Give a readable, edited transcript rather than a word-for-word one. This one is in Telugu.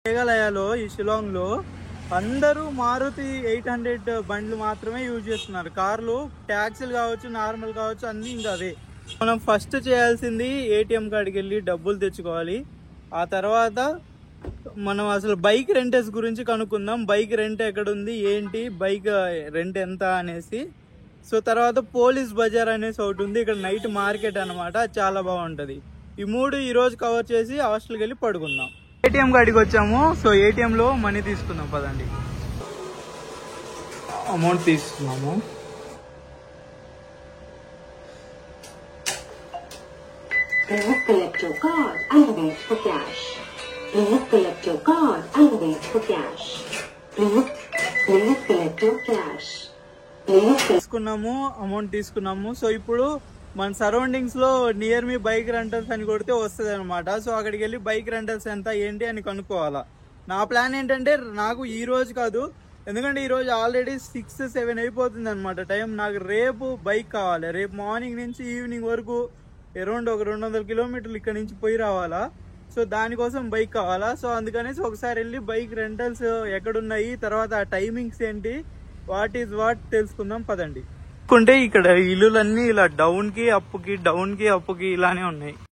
మేఘాలయలో ఈ షిలాంగ్ లో అందరూ మారుతి 800 బండ్లు మాత్రమే యూజ్ చేస్తున్నారు. కార్లు ట్యాక్సీలు కావచ్చు, నార్మల్ కావచ్చు, అన్ని ఇంకా అవే. మనం ఫస్ట్ చేయాల్సింది ఏటీఎం కాడికి వెళ్ళి డబ్బులు తెచ్చుకోవాలి. ఆ తర్వాత మనం అసలు బైక్ రెంటెస్ గురించి కనుక్కుందాం. బైక్ రెంట్ ఎక్కడుంది, ఏంటి, బైక్ రెంట్ ఎంత అనేసి. సో తర్వాత పోలీస్ బజార్ అనేసి ఒకటి ఉంది, ఇక్కడ నైట్ మార్కెట్ అనమాట, చాలా బాగుంటుంది. ఈ మూడు ఈ రోజు కవర్ చేసి హాస్టల్కి వెళ్ళి పడుకుందాం. ఏటీఎం కాడికి వచ్చాము. సో ఏటీఎం లో మనీ తీసుకుందాం, పదండి. అమౌంట్ తీసుకున్నాము. Please collect your card and wait for cash. Please collect your card and wait for cash. Please collect your cash. తీసుకున్నాము, అమౌంట్ తీసుకున్నాము. సో ఇప్పుడు మన సరౌండింగ్స్ లో నియర్ మీ బైక్ రెంటల్స్ అని కొడితే వస్తుంది అనమాట. సో అక్కడికి వెళ్ళి బైక్ రెంటల్స్ ఎంత ఏంటి అని కనుక్కోవాలా. నా ప్లాన్ ఏంటంటే నాకు ఈ రోజు కాదు, ఎందుకంటే ఈ రోజు ఆల్రెడీ 6-7 అయిపోతుంది అనమాట టైం. నాకు రేపు బైక్ కావాలి. రేపు మార్నింగ్ నుంచి ఈవినింగ్ వరకు అరౌండ్ ఒక 200 కిలోమీటర్లు ఇక్కడ నుంచి పోయి రావాలా. సో దానికోసం బైక్ కావాలా. సో అందుకనేసి ఒకసారి వెళ్ళి బైక్ రెంటల్స్ ఎక్కడున్నాయి, తర్వాత ఆ టైమింగ్స్ ఏంటి, వాట్ ఈజ్ వాట్ తెలుసుకుందాం, పదండి. ఇక్కడ ఇల్లులన్నీ ఇలా డౌన్ కి అప్పుకి ఇలానే ఉన్నాయి.